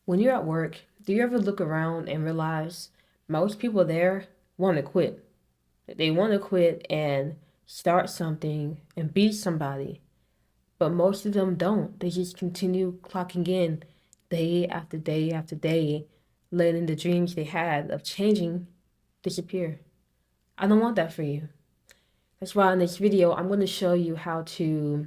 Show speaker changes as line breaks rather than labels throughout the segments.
When you're at work, do you ever look around and realize most people there want to quit? They want to quit and start something and be somebody, but most of them don't. They just continue clocking in day after day after day, letting the dreams they had of changing disappear. I don't want that for you. That's why in this video, I'm going to show you how to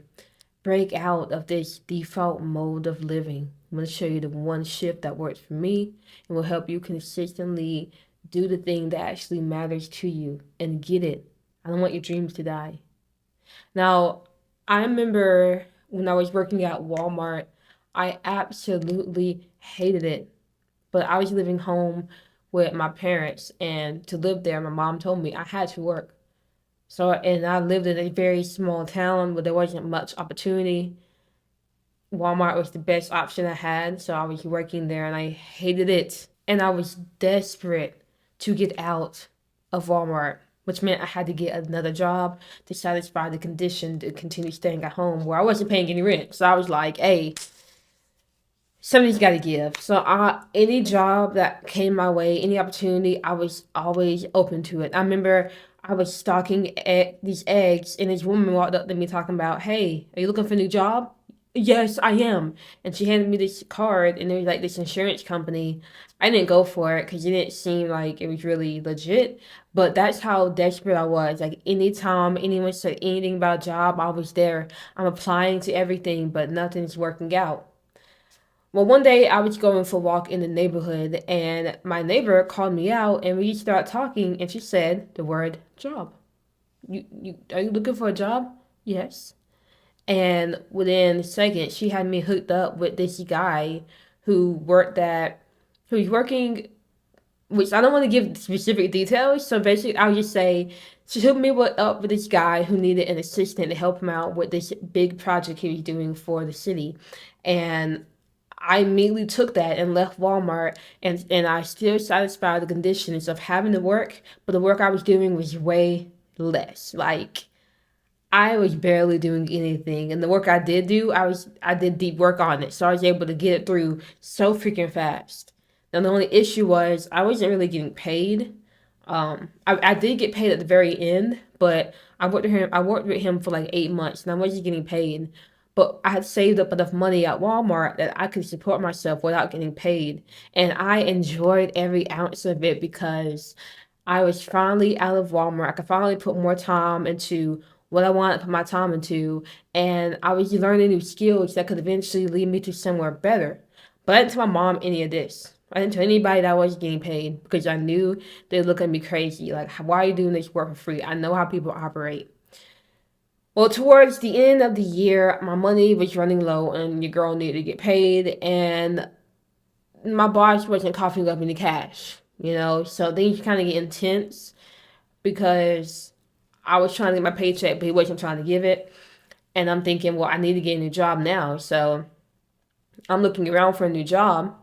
break out of this default mode of living. I'm going to show you the one shift that works for me and will help you consistently do the thing that actually matters to you and get it. I don't want your dreams to die. Now, I remember when I was working at Walmart, I absolutely hated it. But I was living home with my parents, and to live there, my mom told me I had to work. So, and I lived in a very small town where there wasn't much opportunity. Walmart was the best option I had, so I was working there and I hated it. And I was desperate to get out of Walmart, which meant I had to get another job to satisfy the condition to continue staying at home where I wasn't paying any rent. So I was like, hey, somebody's got to give. So any job that came my way, any opportunity, I was always open to it. I remember I was stocking these eggs, and this woman walked up to me talking about, "Hey, are you looking for a new job?" Yes, I am. And she handed me this card, and it was like this insurance company. I didn't go for it because it didn't seem like it was really legit. But that's how desperate I was. Like anytime anyone said anything about a job, I was there. I'm applying to everything, but nothing's working out. Well, one day I was going for a walk in the neighborhood and my neighbor called me out and we started talking and she said the word job. You are you looking for a job? Yes. And within seconds she had me hooked up with this guy who worked at who was working, which I don't want to give specific details. So basically I'll just say she hooked me up with this guy who needed an assistant to help him out with this big project he was doing for the city. And I immediately took that and left Walmart, and I still satisfied the conditions of having to work, but the work I was doing was way less. Like I was barely doing anything, and the work I did do, I did deep work on it, so I was able to get it through so freaking fast. Now the only issue was I wasn't really getting paid. I did get paid at the very end, but I worked with him for like 8 months, and I wasn't getting paid. But I had saved up enough money at Walmart that I could support myself without getting paid, and I enjoyed every ounce of it because I was finally out of Walmart. I could finally put more time into what I wanted to put my time into, and I was learning new skills that could eventually lead me to somewhere better. But I didn't tell my mom any of this. I didn't tell anybody that I was getting paid because I knew they'd look at me crazy. Like, why are you doing this work for free? I know how people operate. Well, towards the end of the year, my money was running low and your girl needed to get paid, and my boss wasn't coughing up any cash, So things kind of get intense because I was trying to get my paycheck, but he wasn't trying to give it. And I'm thinking, well, I need to get a new job now. So I'm looking around for a new job.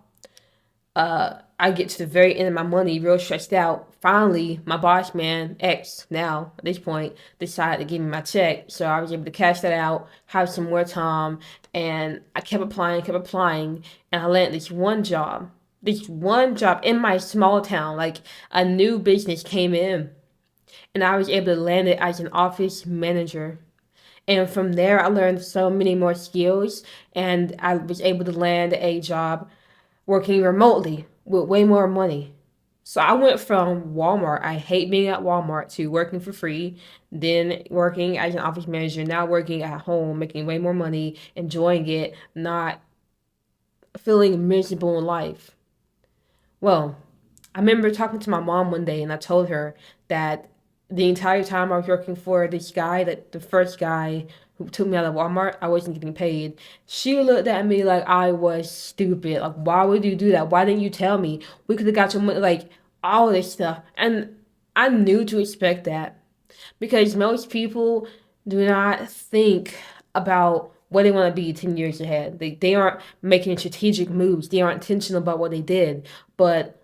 I get to the very end of my money, real stressed out. Finally, my boss man, ex now at this point, decided to give me my check. So I was able to cash that out, have some more time, and I kept applying, and I landed this one job in my small town. Like a new business came in, and I was able to land it as an office manager. And from there, I learned so many more skills, and I was able to land a job working remotely with way more money. So I went from Walmart, I hate being at Walmart, to working for free, then working as an office manager, now working at home, making way more money, enjoying it, not feeling miserable in life. Well, I remember talking to my mom one day and I told her that the entire time I was working for this guy, that the first guy who took me out of Walmart, I wasn't getting paid. She looked at me like I was stupid. Like, why would you do that? Why didn't you tell me? We could have got your money, like all this stuff. And I knew to expect that because most people do not think about where they want to be 10 years ahead. They aren't making strategic moves. They aren't intentional about what they did. But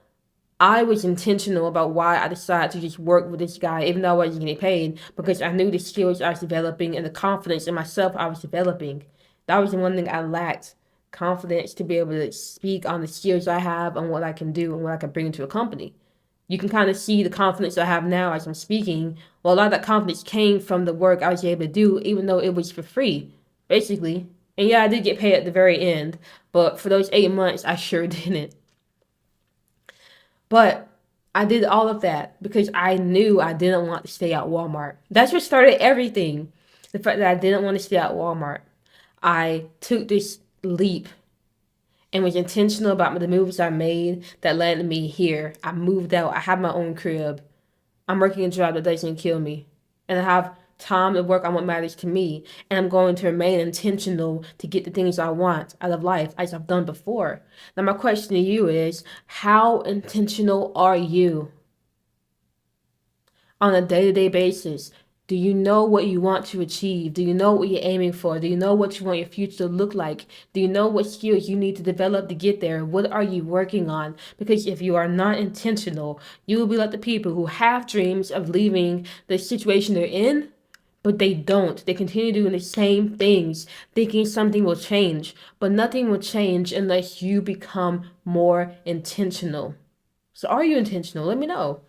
I was intentional about why I decided to just work with this guy, even though I wasn't getting paid, because I knew the skills I was developing and the confidence in myself I was developing. That was the one thing I lacked confidence to be able to speak on the skills I have and what I can do and what I can bring into a company. You can kind of see the confidence I have now as I'm speaking. Well, a lot of that confidence came from the work I was able to do, even though it was for free, basically. And yeah, I did get paid at the very end, but for those 8 months, I sure didn't. But I did all of that because I knew I didn't want to stay at Walmart. That's what started everything. The fact that I didn't want to stay at Walmart. I took this leap and was intentional about the moves I made that led me here. I moved out. I have my own crib. I'm working a job that doesn't kill me. And I have time to work on what matters to me. And I'm going to remain intentional to get the things I want out of life as I've done before. Now, my question to you is, how intentional are you on a day-to-day basis? Do you know what you want to achieve? Do you know what you're aiming for? Do you know what you want your future to look like? Do you know what skills you need to develop to get there? What are you working on? Because if you are not intentional, you will be like the people who have dreams of leaving the situation they're in, but they don't. They continue doing the same things, thinking something will change, but nothing will change unless you become more intentional. So are you intentional? Let me know.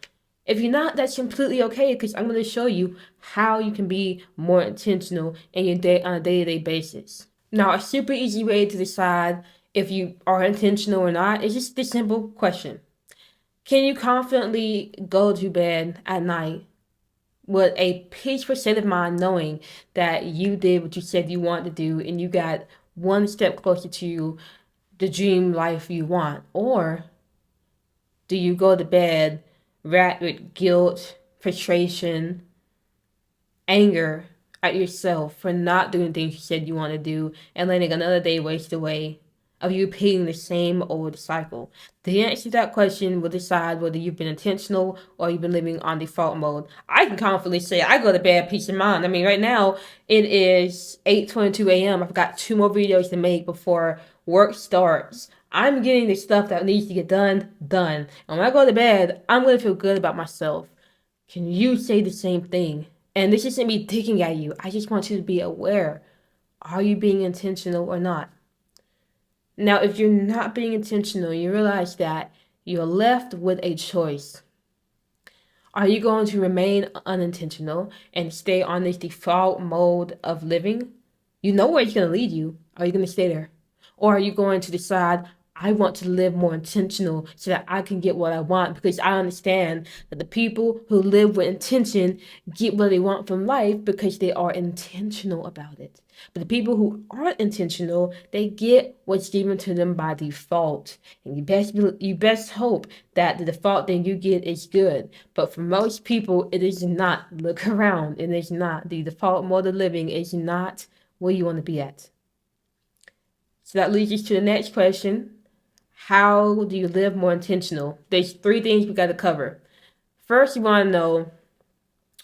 If you're not, that's completely okay because I'm going to show you how you can be more intentional in your day on a day-to-day basis. Now, a super easy way to decide if you are intentional or not is just this simple question. Can you confidently go to bed at night with a peaceful state of mind knowing that you did what you said you wanted to do and you got one step closer to the dream life you want? Or do you go to bed racked with guilt, frustration, anger at yourself for not doing things you said you want to do and letting another day waste away of you repeating the same old cycle? The answer to that question will decide whether you've been intentional or you've been living on default mode. I can confidently say I go to bed peace of mind. I mean, right now it is 8:22 a.m. I've got 2 more videos to make before work starts. I'm getting the stuff that needs to get done. And when I go to bed, I'm going to feel good about myself. Can you say the same thing? And this isn't me digging at you. I just want you to be aware. Are you being intentional or not? Now, if you're not being intentional, you realize that you're left with a choice. Are you going to remain unintentional and stay on this default mode of living? You know where it's going to lead you. Are you going to stay there? Or are you going to decide, I want to live more intentional so that I can get what I want? Because I understand that the people who live with intention get what they want from life because they are intentional about it. But the people who aren't intentional, they get what's given to them by default. And you best hope that the default thing you get is good. But for most people, it is not. Look around. It is not. The default mode of living is not where you want to be at. So that leads us to the next question. How do you live more intentional? There's 3 things we got to cover. First, you want to know,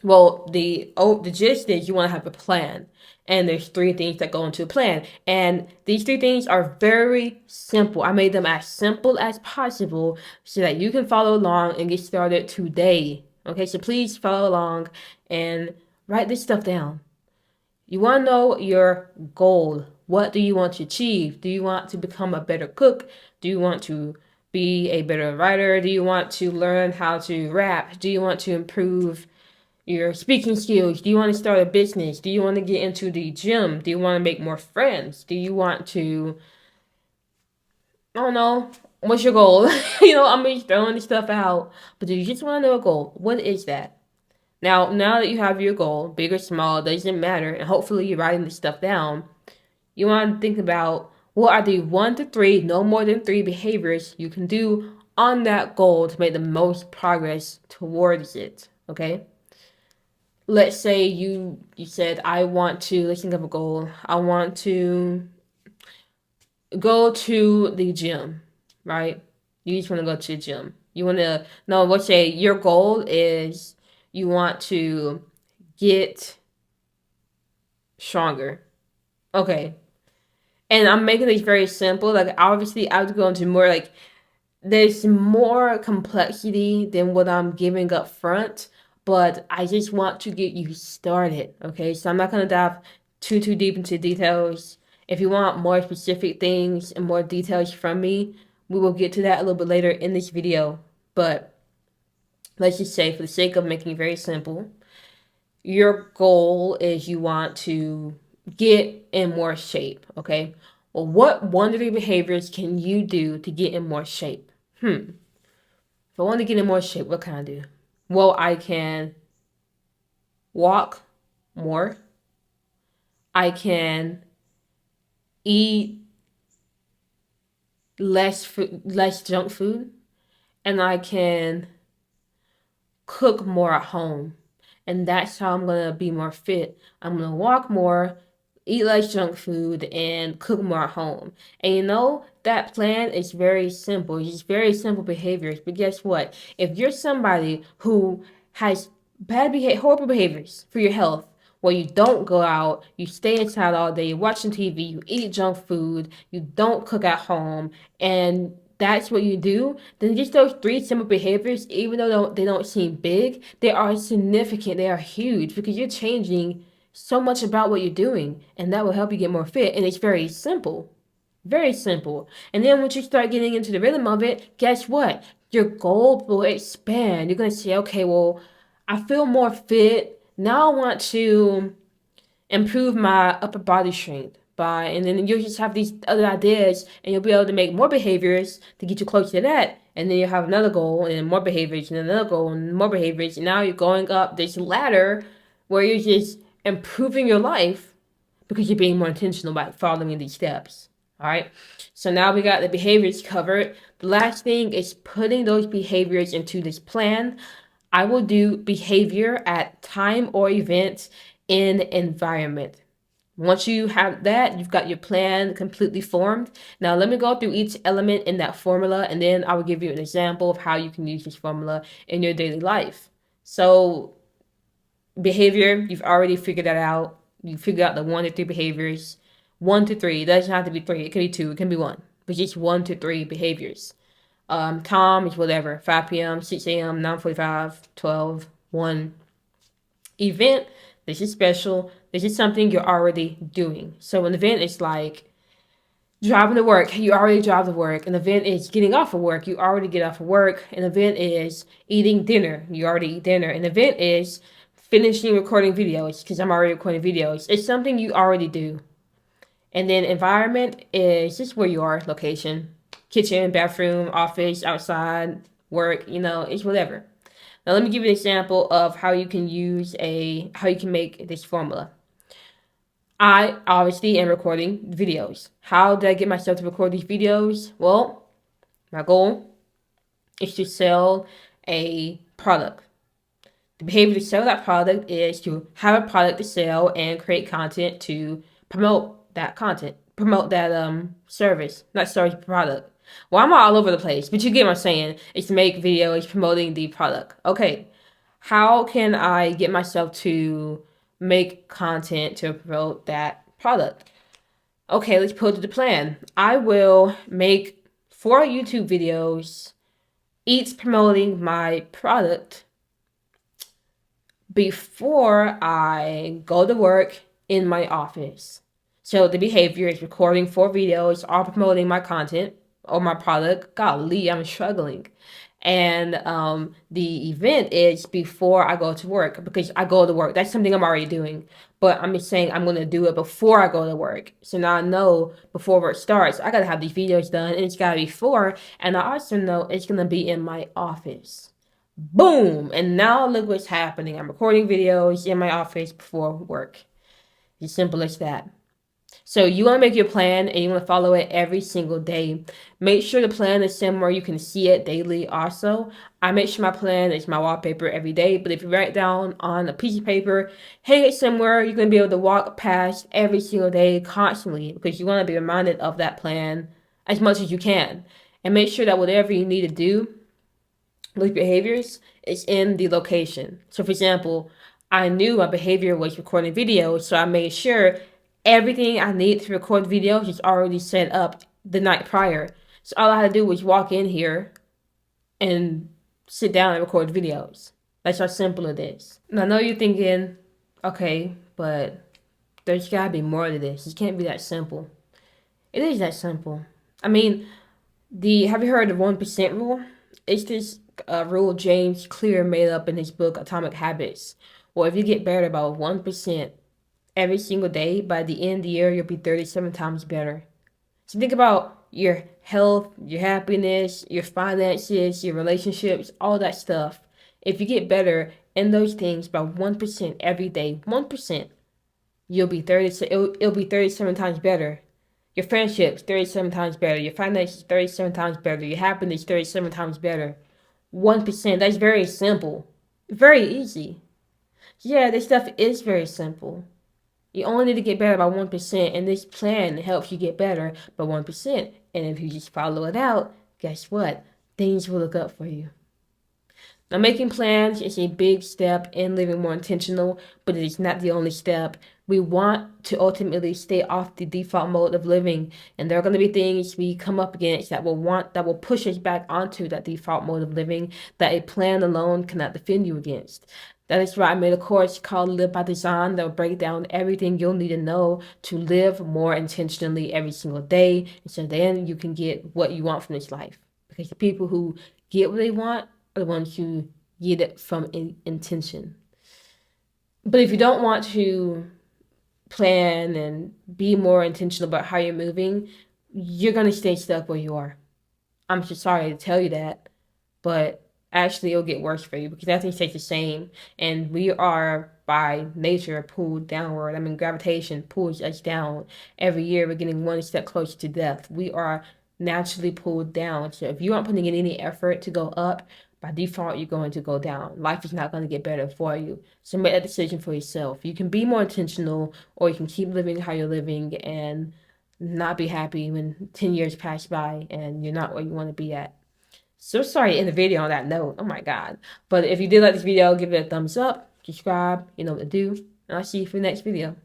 well, the gist is you want to have a plan. And there's 3 things that go into a plan. And these 3 things are very simple. I made them as simple as possible so that you can follow along and get started today. Okay, so please follow along and write this stuff down. You want to know your goal. What do you want to achieve? Do you want to become a better cook? Do you want to be a better writer? Do you want to learn how to rap? Do you want to improve your speaking skills? Do you want to start a business? Do you want to get into the gym? Do you want to make more friends? Do you want to, I don't know, what's your goal? I'm just throwing this stuff out. But do you just want to know a goal? What is that? Now that you have your goal, big or small, doesn't matter, and hopefully you're writing this stuff down, you want to think about what are the 1 to 3, no more than 3 behaviors you can do on that goal to make the most progress towards it, okay? Let's say you said, let's think of a goal. I want to go to the gym, right? You just want to go to the gym. Let's say your goal is you want to get stronger. Okay. And I'm making these very simple. Like, obviously, I would go into more, like, there's more complexity than what I'm giving up front, but I just want to get you started, okay? So I'm not going to dive too deep into details If you want more specific things and more details from me, we will get to that a little bit later in this video. But let's just say, for the sake of making it very simple, your goal is you want to get in more shape, okay? Well, what 1 to 3 behaviors can you do to get in more shape? If I want to get in more shape, what can I do? Well, I can walk more. I can eat less food, less junk food, and I can cook more at home. And that's how I'm gonna be more fit. I'm gonna walk more, eat less junk food, and cook more at home. And you know, that plan is very simple. It's just very simple behaviors. But guess what? If you're somebody who has horrible behaviors for your health, where you don't go out, you stay inside all day, you're watching TV, you eat junk food, you don't cook at home, and that's what you do, then just those 3 simple behaviors, even though they don't seem big, they are significant, they are huge, because you're changing so much about what you're doing, and that will help you get more fit. And it's very simple. Very simple. And then once you start getting into the rhythm of it, guess what? Your goal will expand. You're going to say, okay, well, I feel more fit. Now I want to improve my upper body strength by, and then you'll just have these other ideas, and you'll be able to make more behaviors to get you closer to that. And then you'll have another goal, and then more behaviors, and another goal, and more behaviors. And now you're going up this ladder where you're just improving your life because you're being more intentional by following these steps. All right. So now we got the behaviors covered. The last thing is putting those behaviors into this plan. I will do behavior at time or event in environment. Once you have that, you've got your plan completely formed. Now let me go through each element in that formula, and then I will give you an example of how you can use this formula in your daily life. So behavior, you've already figured that out. You figured out the 1 to 3 behaviors. 1 to 3, it doesn't have to be 3, it can be 2, it can be 1, but just 1 to 3 behaviors. Time is whatever, 5 p.m., 6 a.m., 9:45, 12, 1. Event, this is special. This is something you're already doing. So an event is like driving to work. You already drive to work. An event is getting off of work. You already get off of work. An event is eating dinner. You already eat dinner. An event is finishing recording videos, because I'm already recording videos. It's something you already do. And then environment is just where you are, location. Kitchen, bathroom, office, outside, work, it's whatever. Now let me give you an example of how you can make this formula. I obviously am recording videos. How did I get myself to record these videos? Well, my goal is to sell a product. The behavior to sell that product is to have a product to sell and create content to promote that content, promote that service, not service, product. Well, I'm all over the place, but you get what I'm saying. It's to make videos promoting the product. Okay, how can I get myself to make content to promote that product? Okay, let's put to the plan. I will make 4 YouTube videos, each promoting my product before I go to work in my office. So the behavior is recording 4 videos, all promoting my content or my product. Golly, I'm struggling. And the event is before I go to work, because I go to work. That's something I'm already doing. But I'm just saying I'm going to do it before I go to work. So now I know before work starts, I got to have these videos done, and it's got to be 4. And I also know it's going to be in my office. Boom! And now look what's happening. I'm recording videos in my office before work. It's simple as that. So you want to make your plan, and you want to follow it every single day. Make sure the plan is somewhere you can see it daily also. I make sure my plan is my wallpaper every day, but if you write it down on a piece of paper, hang it somewhere, you're going to be able to walk past every single day constantly, because you want to be reminded of that plan as much as you can. And make sure that whatever you need to do, those behaviors, is in the location. So for example, I knew my behavior was recording videos, so I made sure everything I need to record videos is already set up the night prior. So all I had to do was walk in here and sit down and record videos. That's how simple it is. Now I know you're thinking, okay, but there's gotta be more to this. It can't be that simple. It is that simple. I mean, the have you heard of 1% rule? It's this rule James Clear made up in his book Atomic Habits. Well, if you get better about 1% every single day, by the end of the year, you'll be 37 times better. So think about your health, your happiness, your finances, your relationships, all that stuff. If you get better in those things by 1% every day, 1%, you'll be 30, it'll be 37 times better. Your friendships, 37 times better. Your finances, 37 times better. Your happiness, 37 times better. 1%, that's very simple. Very easy. Yeah, this stuff is very simple. You only need to get better by 1%, and this plan helps you get better by 1%. And if you just follow it out, guess what? Things will look up for you. Now, making plans is a big step in living more intentional, but it is not the only step. We want to ultimately stay off the default mode of living, and there are going to be things we come up against that will push us back onto that default mode of living that a plan alone cannot defend you against. That is why I made a course called Live by Design that will break down everything you'll need to know to live more intentionally every single day, and so then you can get what you want from this life. Because the people who get what they want are the ones who get it from intention. But if you don't want to plan and be more intentional about how you're moving, you're going to stay stuck where you are. I'm so sorry to tell you that, but actually it'll get worse for you because nothing stays the same. And we are by nature pulled downward. I mean, gravitation pulls us down. Every year we're getting one step closer to death. We are naturally pulled down. So if you aren't putting in any effort to go up, by default, you're going to go down. Life is not going to get better for you. So make that decision for yourself. You can be more intentional, or you can keep living how you're living and not be happy when 10 years pass by and you're not where you want to be at. So sorry to end the video on that note. Oh my God. But if you did like this video, give it a thumbs up, subscribe, you know what to do. And I'll see you for the next video.